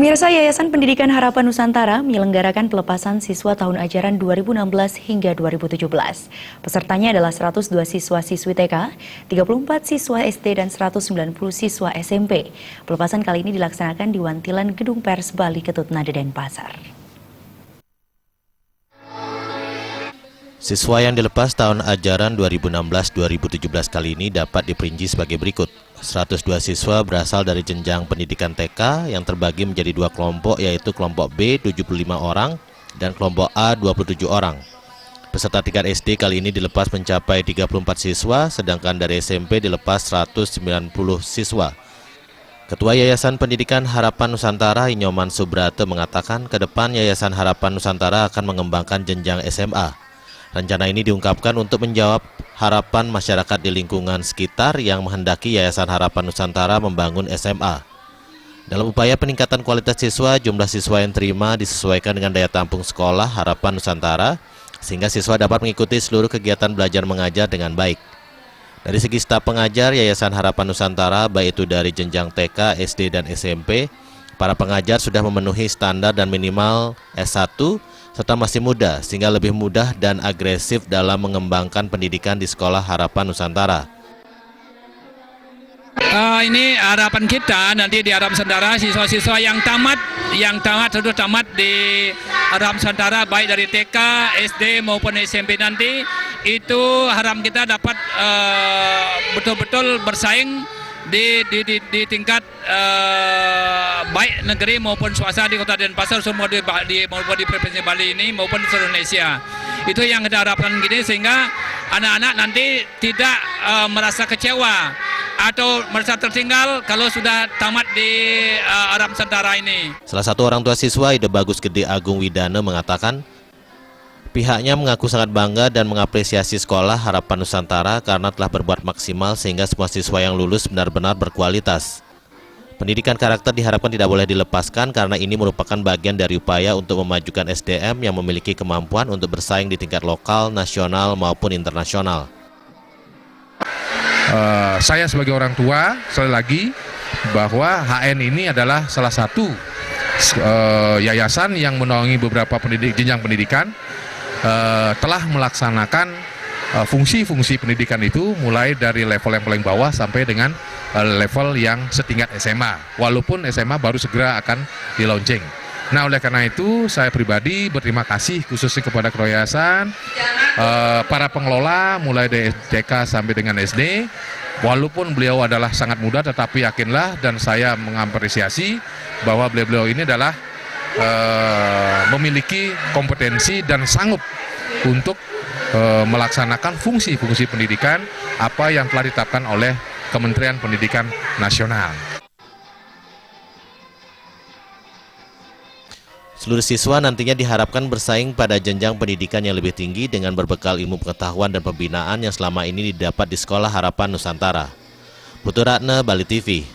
Pemirsa, Yayasan Pendidikan Harapan Nusantara menyelenggarakan pelepasan siswa tahun ajaran 2016 hingga 2017. Pesertanya adalah 102 siswa-siswi TK, 34 siswa SD, dan 190 siswa SMP. Pelepasan kali ini dilaksanakan di Wantilan Gedung Pers Bali Ketut Nade Denpasar. Siswa yang dilepas tahun ajaran 2016-2017 kali ini dapat diperinci sebagai berikut. 102 siswa berasal dari jenjang pendidikan TK yang terbagi menjadi dua kelompok, yaitu kelompok B 75 orang dan kelompok A 27 orang. Peserta tingkat SD kali ini dilepas mencapai 34 siswa, sedangkan dari SMP dilepas 190 siswa. Ketua Yayasan Pendidikan Harapan Nusantara Inyoman Subrate mengatakan ke depan Yayasan Harapan Nusantara akan mengembangkan jenjang SMA. Rencana ini diungkapkan untuk menjawab harapan masyarakat di lingkungan sekitar yang menghendaki Yayasan Harapan Nusantara membangun SMA. Dalam upaya peningkatan kualitas siswa, jumlah siswa yang terima disesuaikan dengan daya tampung sekolah Harapan Nusantara, sehingga siswa dapat mengikuti seluruh kegiatan belajar mengajar dengan baik. Dari segi staf pengajar, Yayasan Harapan Nusantara, baik itu dari jenjang TK, SD, dan SMP, para pengajar sudah memenuhi standar dan minimal S1, serta masih muda, sehingga lebih mudah dan agresif dalam mengembangkan pendidikan di Sekolah Harapan Nusantara. Ini harapan kita nanti di Harapan Nusantara, siswa-siswa yang sudah tamat di Harapan Nusantara, baik dari TK, SD maupun SMP nanti, itu harapan kita dapat betul-betul bersaing di tingkat baik negeri maupun swasta di Kota Denpasar, semua maupun di Provinsi Bali ini maupun di seluruh Indonesia. Itu yang kita harapkan gini, sehingga anak-anak nanti tidak merasa kecewa atau merasa tertinggal kalau sudah tamat di Harapan Nusantara ini. Salah satu orang tua siswa, Ide Bagus Gede Agung Widana, mengatakan pihaknya mengaku sangat bangga dan mengapresiasi Sekolah Harapan Nusantara karena telah berbuat maksimal sehingga semua siswa yang lulus benar-benar berkualitas. Pendidikan karakter diharapkan tidak boleh dilepaskan karena ini merupakan bagian dari upaya untuk memajukan SDM yang memiliki kemampuan untuk bersaing di tingkat lokal, nasional maupun internasional. Saya sebagai orang tua, sekali lagi, bahwa HN ini adalah salah satu yayasan yang menaungi beberapa jenjang pendidikan, telah melaksanakan fungsi-fungsi pendidikan itu mulai dari level yang paling bawah sampai dengan level yang setingkat SMA, walaupun SMA baru segera akan di launching. Nah, oleh karena itu saya pribadi berterima kasih khususnya kepada yayasan, para pengelola mulai dari TK sampai dengan SD. Walaupun beliau adalah sangat muda, tetapi yakinlah dan saya mengapresiasi bahwa beliau ini adalah memiliki kompetensi dan sanggup untuk melaksanakan fungsi-fungsi pendidikan apa yang telah ditetapkan oleh Kementerian Pendidikan Nasional. Seluruh siswa nantinya diharapkan bersaing pada jenjang pendidikan yang lebih tinggi dengan berbekal ilmu pengetahuan dan pembinaan yang selama ini didapat di Sekolah Harapan Nusantara. Putu Ratna, Bali TV.